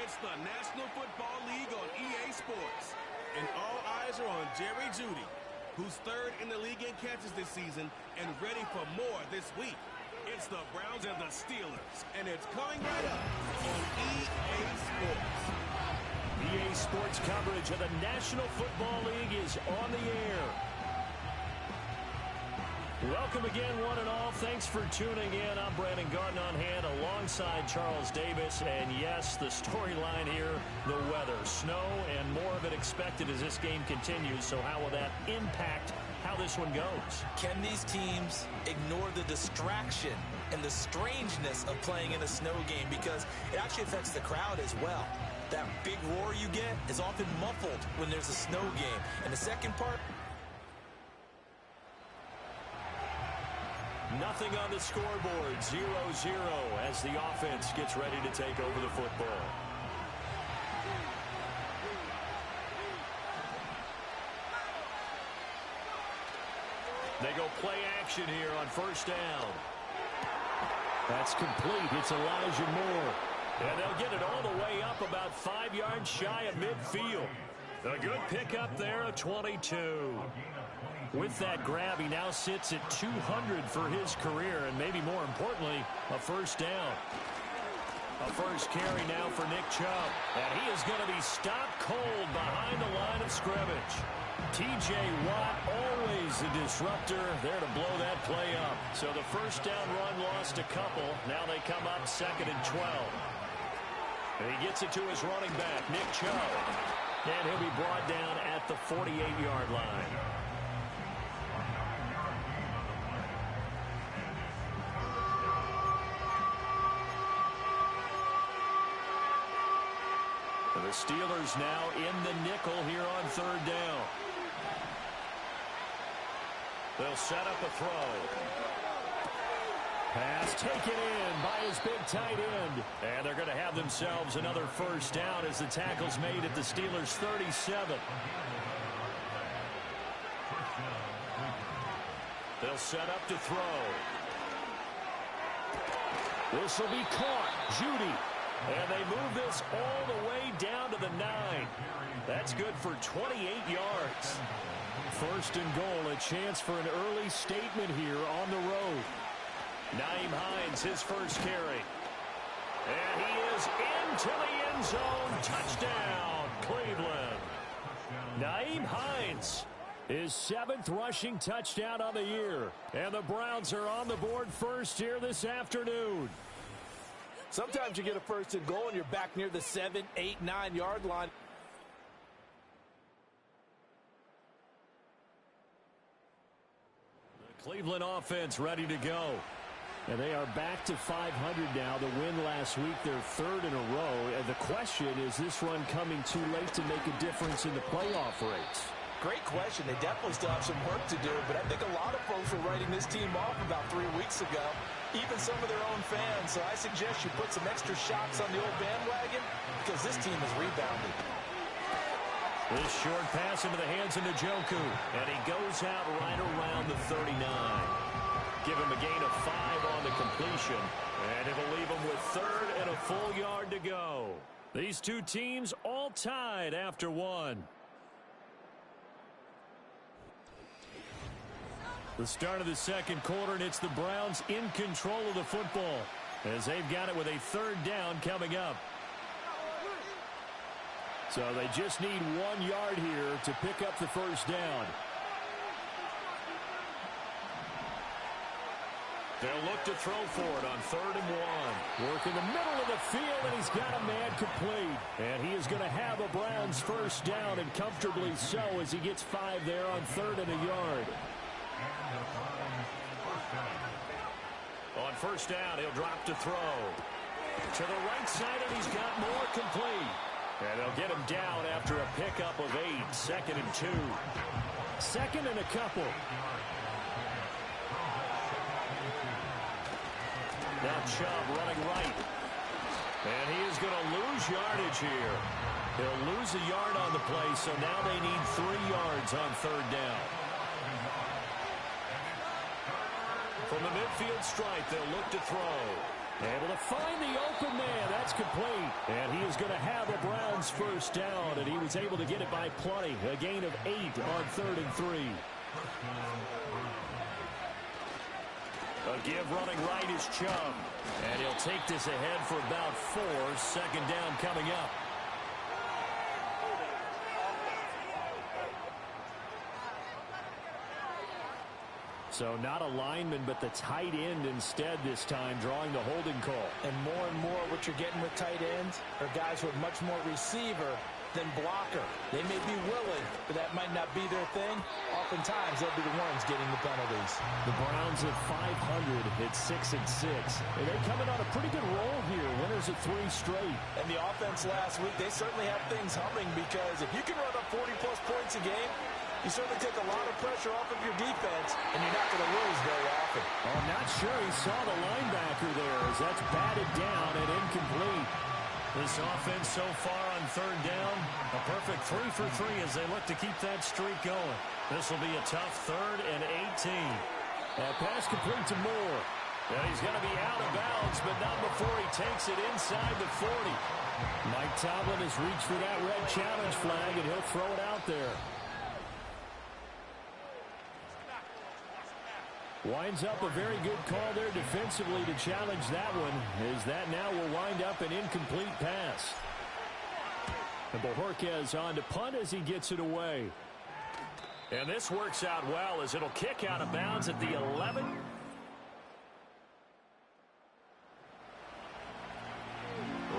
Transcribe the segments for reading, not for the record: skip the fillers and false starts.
It's the National Football League on EA Sports. And all eyes are on Jerry Jeudy, who's third in the league in catches this season and ready for more this week. It's the Browns and the Steelers, and it's coming right up on EA Sports. EA Sports coverage of the National Football League is on the air. Welcome again, one and all. Thanks for tuning in. I'm Brandon Garden on hand alongside Charles Davis. And yes, the storyline here, the weather. Snow and more of it expected as this game continues. So how will that impact how this one goes? Can these teams ignore the distraction and the strangeness of playing in a snow game? Because it actually affects the crowd as well. That big roar you get is often muffled when there's a snow game. And the second part... Nothing on the scoreboard, 0-0 as the offense gets ready to take over the football. They go play action here on first down. That's complete. It's Elijah Moore. And they'll get it all the way up about 5 yards shy of midfield. A good pickup there, a 22. With that grab, he now sits at 200 for his career, and maybe more importantly, a first down. A first carry now for Nick Chubb, and he is going to be stopped cold behind the line of scrimmage. T.J. Watt, always a disruptor, there to blow that play up. So the first down run lost a couple. Now they come up 2nd and 12. And he gets it to his running back, Nick Chubb. And he'll be brought down at the 48-yard line. The Steelers now in the nickel here on third down. They'll set up a throw. Pass taken in by his big tight end. And they're going to have themselves another first down as the tackle's made at the Steelers' 37. They'll set up to throw. This will be caught. Jeudy. And they move this all the way down to the 9. That's good for 28 yards. First and goal, a chance for an early statement here on the road. Nyheim Hines, his first carry. And he is into the end zone. Touchdown, Cleveland. Nyheim Hines, his 7th rushing touchdown on the year. And the Browns are on the board first here this afternoon. Sometimes you get a first and goal and you're back near the 7, 8, 9-yard line. The Cleveland offense ready to go. And they are back to 500 now. The win last week, their 3rd in a row. And the question, is this run coming too late to make a difference in the playoff race? Great question. They definitely still have some work to do, but I think a lot of folks were writing this team off about 3 weeks ago, even some of their own fans. So I suggest you put some extra shots on the old bandwagon because this team has rebounded. This short pass into the hands of Njoku, and he goes out right around the 39. Give him a gain of 5 on the completion, and it'll leave him with 3rd and a full yard to go. These two teams all tied after 1. The start of the second quarter, and it's the Browns in control of the football as they've got it with a 3rd down coming up. So they just need 1 yard here to pick up the first down. They'll look to throw for it on 3rd and 1. Work in the middle of the field, and he's got a man complete. And he is going to have a Browns first down, and comfortably so as he gets 5 there on 3rd and a yard. On first down, he'll drop to throw. To the right side, and he's got more complete. And they'll get him down after a pickup of 8. 2nd and 2. 2nd and a couple. Now Chubb running right. And he is going to lose yardage here. He'll lose a yard on the play, so now they need 3 yards on 3rd down. From the midfield stripe, they'll look to throw. Able to find the open man. That's complete. And he is going to have a Browns first down, and he was able to get it by plenty. A gain of 8 on 3rd and 3. A give running right is Chubb. And he'll take this ahead for about 4. Second down coming up. So not a lineman, but the tight end instead this time, drawing the holding call. And more what you're getting with tight ends are guys who are much more receiver than blocker. They may be willing, but that might not be their thing. Oftentimes, they'll be the ones getting the penalties. The Browns at 500 at 6-6. And they coming on a pretty good roll here. Winners at 3 straight. And the offense last week, they certainly have things humming, because if you can run up 40-plus points a game, you certainly take a lot of pressure off of your defense, and you're not going to lose very often. I'm not sure he saw the linebacker there, as that's batted down and incomplete. This offense so far on 3rd down, a perfect 3 for 3 as they look to keep that streak going. This will be a tough 3rd and 18. That pass complete to Moore. And he's going to be out of bounds, but not before he takes it inside the 40. Mike Tomlin has reached for that red challenge flag, and he'll throw it out there. Winds up a very good call there defensively to challenge that one, as that now will wind up an incomplete pass. And Bojorquez on to punt as he gets it away. And this works out well as it'll kick out of bounds at the 11.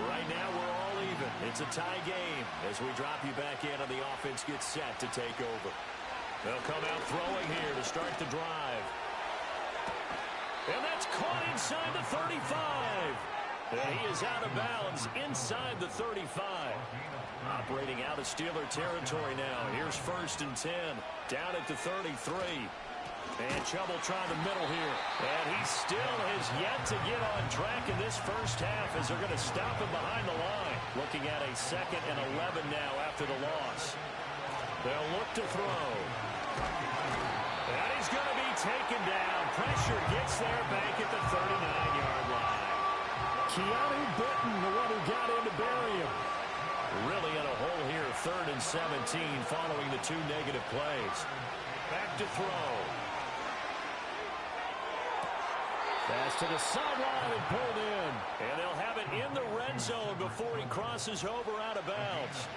Right now we're all even. It's a tie game as we drop you back in and the offense gets set to take over. They'll come out throwing here to start the drive. And that's caught inside the 35. And he is out of bounds inside the 35. Operating out of Steeler territory now. Here's 1st and 10. Down at the 33. And Chubb will try the middle here. And he still has yet to get on track in this first half as they're going to stop him behind the line. Looking at a 2nd and 11 now after the loss. They'll look to throw. And he's going to be taken down. Pressure gets there back at the 39-yard line. Keanu Benton, the one who got in to bury him. Really in a hole here, 3rd and 17 following the 2 negative plays. Back to throw. Pass to the sideline and pulled in. And they'll have it in the red zone before he crosses over out of bounds.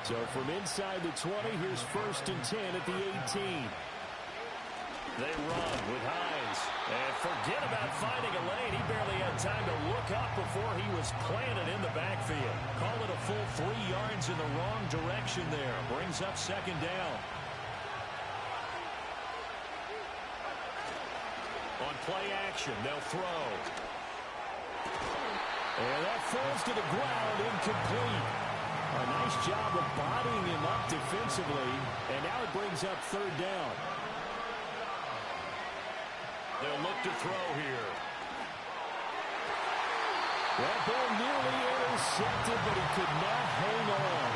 So from inside the 20, here's 1st and 10 at the 18. They run with Hines. And forget about finding a lane. He barely had time to look up before he was planted in the backfield. Call it a full 3 yards in the wrong direction there. Brings up 2nd down. On play action, they'll throw. And that falls to the ground, incomplete. A nice job of bodying him up defensively. And now it brings up 3rd down. They'll look to throw here. That ball nearly intercepted, but he could not hang on.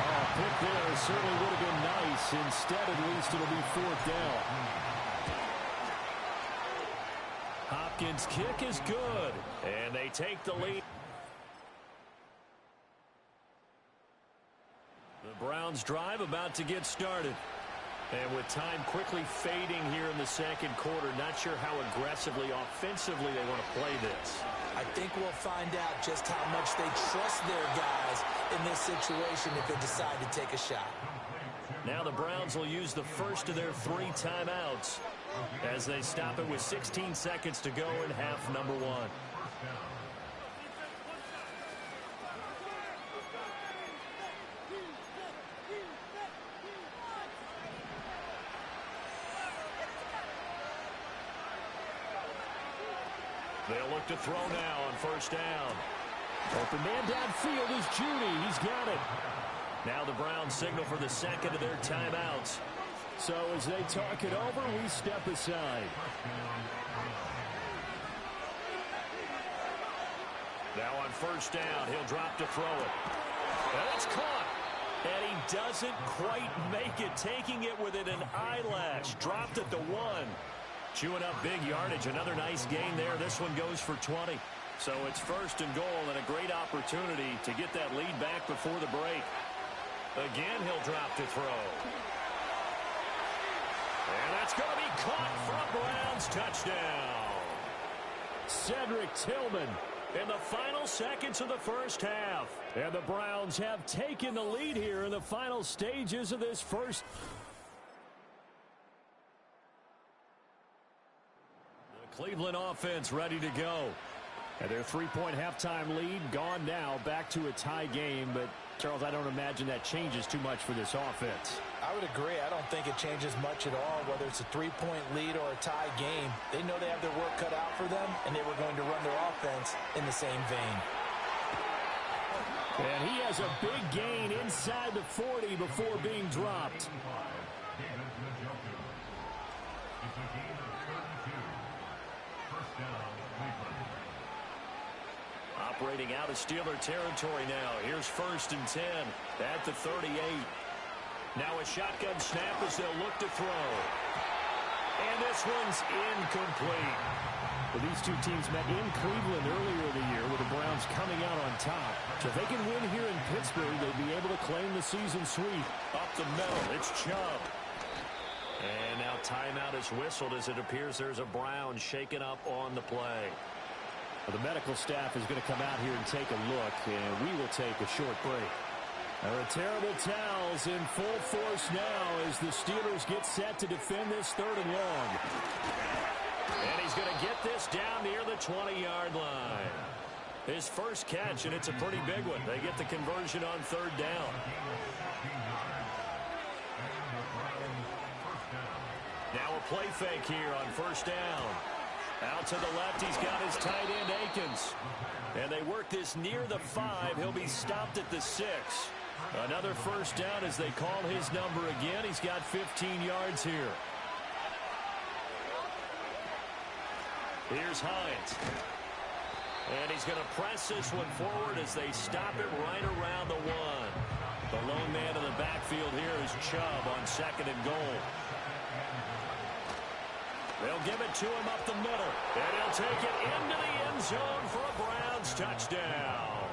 Oh, pick there certainly would have been nice. Instead, at least it'll be 4th down. Hopkins' kick is good, and they take the lead. The Browns drive about to get started. And with time quickly fading here in the 2nd quarter, not sure how aggressively, offensively they want to play this. I think we'll find out just how much they trust their guys in this situation if they decide to take a shot. Now the Browns will use the first of their 3 timeouts as they stop it with 16 seconds to go in half number 1. They'll look to throw now on 1st down. Open man downfield is Judy. He's got it. Now the Browns signal for the 2nd of their timeouts. So as they talk it over, we step aside. Now on 1st down, he'll drop to throw it. And it's caught. And he doesn't quite make it, taking it within an eyelash. Dropped at the 1. Chewing up big yardage. Another nice gain there. This one goes for 20. So it's first and goal and a great opportunity to get that lead back before the break. Again, he'll drop to throw. And that's going to be caught for a Browns touchdown. Cedric Tillman in the final seconds of the first half. And the Browns have taken the lead here in the final stages of this first. The Cleveland offense ready to go. And their three-point halftime lead gone now, back to a tie game. But, Charles, I don't imagine that changes too much for this offense. I would agree. I don't think it changes much at all, whether it's a three-point lead or a tie game. They know they have their work cut out for them, and they were going to run their offense in the same vein. And he has a big gain inside the 40 before being dropped. Operating out of Steeler territory now. Here's first and 10 at the 38. Now a shotgun snap as they'll look to throw. And this one's incomplete. Well, these two teams met in Cleveland earlier in the year with the Browns coming out on top. So if they can win here in Pittsburgh, they'd be able to claim the season sweep. Up the middle, it's Chubb. And now timeout is whistled as it appears there's a Brown shaken up on the play. Well, the medical staff is going to come out here and take a look, and we will take a short break. There are terrible towels in full force now as the Steelers get set to defend this third and long. And he's going to get this down near the 20-yard line. His first catch, and it's a pretty big one. They get the conversion on third down. Now a play fake here on first down. Out to the left, he's got his tight end, Akins. And they work this near the 5. He'll be stopped at the 6. Another first down as they call his number again. He's got 15 yards here. Here's Hines. And he's going to press this one forward as they stop it right around the 1. The lone man in the backfield here is Chubb on second and goal. They'll give it to him up the middle. And he'll take it into the end zone for a Browns touchdown.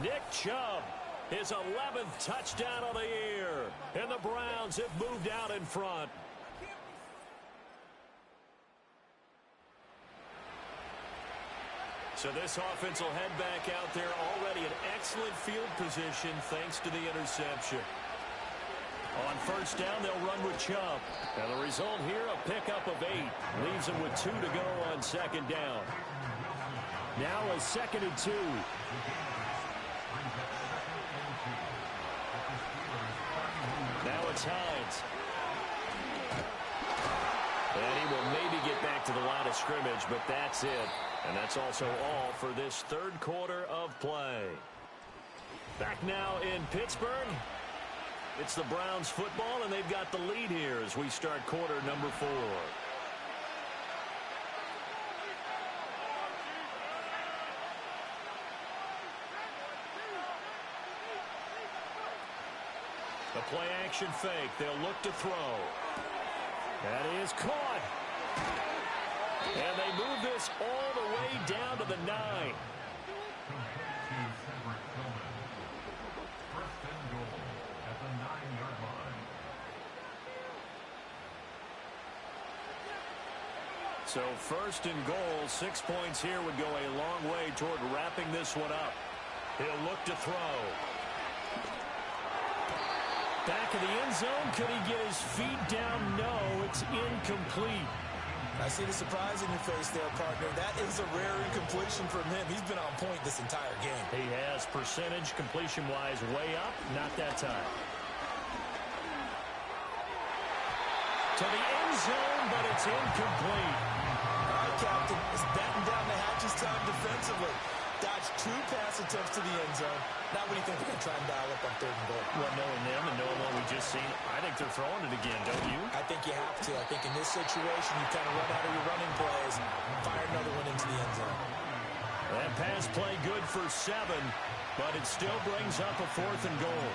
Nick Chubb, his 11th touchdown of the year. And the Browns have moved out in front. So this offense will head back out there already in excellent field position thanks to the interception. On first down, they'll run with Chubb. And the result here, a pickup of 8. Leaves them with 2 to go on second down. Now a second and 2. Now it's Hines. And he will maybe get back to the line of scrimmage, but that's it. And that's also all for this third quarter of play. Back now in Pittsburgh. It's the Browns football, and they've got the lead here as we start quarter number 4. The play action fake. They'll look to throw. That is caught. And they move this all the way down to the 9. So first and goal, 6 points here would go a long way toward wrapping this one up. He'll look to throw. Back of the end zone. Could he get his feet down? No, it's incomplete. I see the surprise in your face there, partner. That is a rare incompletion from him. He's been on point this entire game. He has percentage completion-wise way up. Not that time. To the end zone, but it's incomplete. All right, Captain. It's batten down the hatches time defensively. Dodged 2 pass attempts to the end zone. Now what do you think they're going to try and dial up on third and goal? Well, knowing them and knowing what we just seen, I think they're throwing it again, don't you? I think you have to. I think in this situation, you kind of run out of your running plays, fire another one into the end zone. That pass play good for 7, but it still brings up a 4th and goal.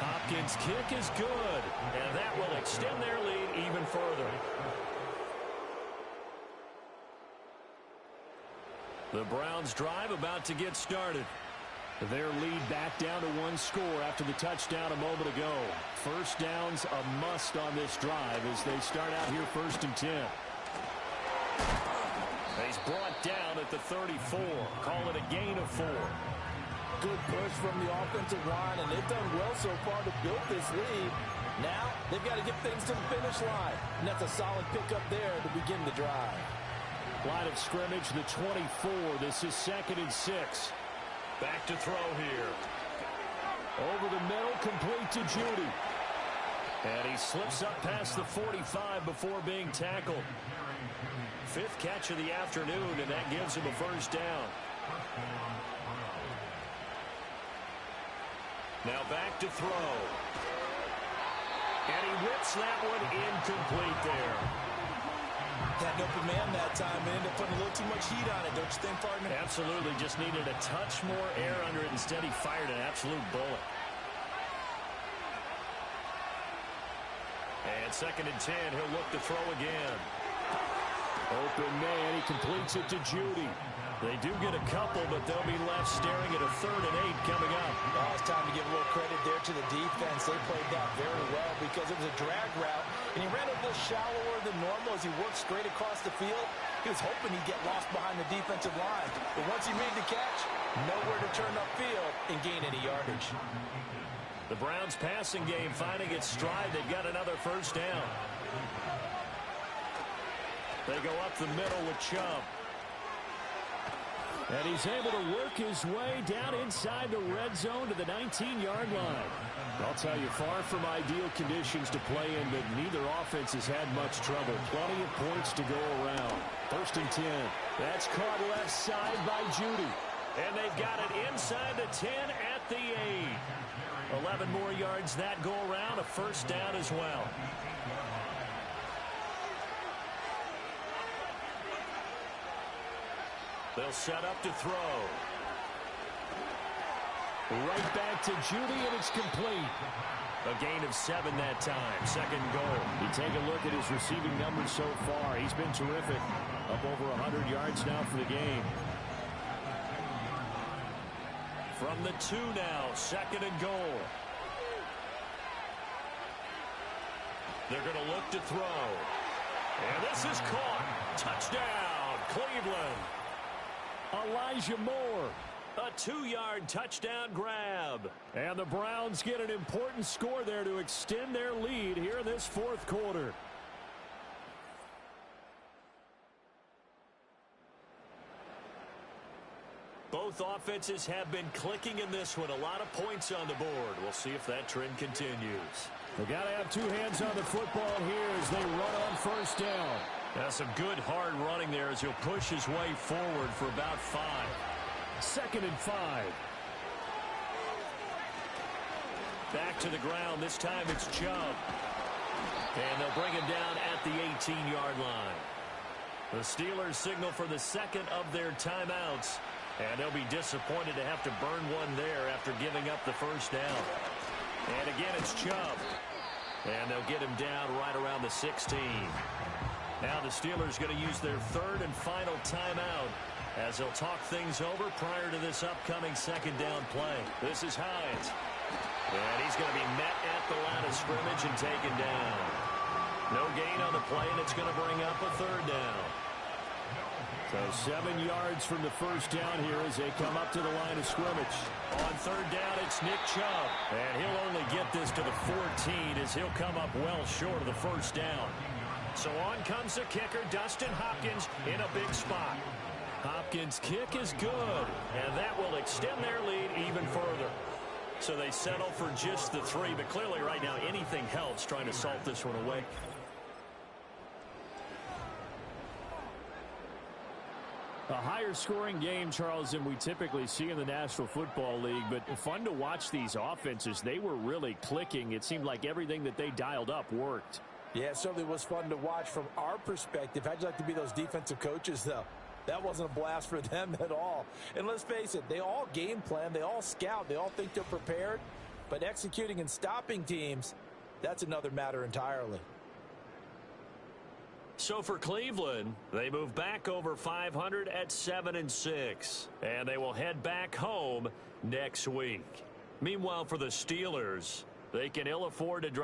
Hopkins' kick is good, and that will extend their lead even further. The Browns drive about to get started. Their lead back down to 1 score after the touchdown a moment ago. First down's a must on this drive as they start out here 1st and 10. He's brought down at the 34. Call it a gain of 4. Good push from the offensive line, and they've done well so far to build this lead. Now they've got to get things to the finish line, and that's a solid pickup there to begin the drive. Line of scrimmage, the 24. This is 2nd and 6. Back to throw here. Over the middle, complete to Judy. And he slips up past the 45 before being tackled. 5th catch of the afternoon, and that gives him a first down. Now back to throw. And he whips that one incomplete there. Had an open man that time and ended up putting a little too much heat on it, don't you think, partner? Absolutely. Just needed a touch more air under it. Instead, he fired an absolute bullet. And 2nd and 10. He'll look to throw again. Open man. He completes it to Judy. They do get a couple, but they'll be left staring at a 3rd and 8 coming up. Oh, it's time to give a little credit there to the defense. They played that very well because it was a drag route, and he ran a little shallower than normal as he worked straight across the field. He was hoping he'd get lost behind the defensive line. But once he made the catch, nowhere to turn upfield and gain any yardage. The Browns' passing game finding its stride. They've got another first down. They go up the middle with Chubb. And he's able to work his way down inside the red zone to the 19-yard line. I'll tell you, far from ideal conditions to play in, but neither offense has had much trouble. Plenty of points to go around. 1st and 10. That's caught left side by Judy. And they've got it inside the 10 at the 8. 11 more yards that go around. A first down as well. They'll set up to throw. Right back to Judy, and it's complete. A gain of 7 that time. 2nd goal. You take a look at his receiving numbers so far. He's been terrific. Up over 100 yards now for the game. From the 2 now. 2nd and goal. They're going to look to throw. And this is caught. Touchdown, Cleveland. Elijah Moore, a 2-yard touchdown grab. And the Browns get an important score there to extend their lead here in this 4th quarter. Both offenses have been clicking in this one. A lot of points on the board. We'll see if that trend continues. They've got to have 2 hands on the football here as they run on first down. That's some good hard running there as he'll push his way forward for about 5. 2nd and 5. Back to the ground. This time it's Chubb. And they'll bring him down at the 18-yard line. The Steelers signal for the 2nd of their timeouts. And they'll be disappointed to have to burn one there after giving up the first down. And again, it's Chubb. And they'll get him down right around the 16. Now the Steelers going to use their 3rd and final timeout as they'll talk things over prior to this upcoming 2nd down play. This is Hines. And he's going to be met at the line of scrimmage and taken down. No gain on the play, and it's going to bring up a 3rd down. So 7 yards from the first down here as they come up to the line of scrimmage. On 3rd down, it's Nick Chubb. And he'll only get this to the 14 as he'll come up well short of the first down. So on comes the kicker, Dustin Hopkins, in a big spot. Hopkins' kick is good, and that will extend their lead even further. So they settle for just the 3, but clearly right now anything helps trying to salt this one away. A higher scoring game, Charles, than we typically see in the National Football League, but fun to watch these offenses. They were really clicking. It seemed like everything that they dialed up worked. Yeah, it certainly was fun to watch from our perspective. How'd you like to be those defensive coaches, though? That wasn't a blast for them at all. And let's face it, they all game plan, they all scout, they all think they're prepared. But executing and stopping teams, that's another matter entirely. So for Cleveland, they move back over 500 at 7-6. And they will head back home next week. Meanwhile, for the Steelers, they can ill afford to drop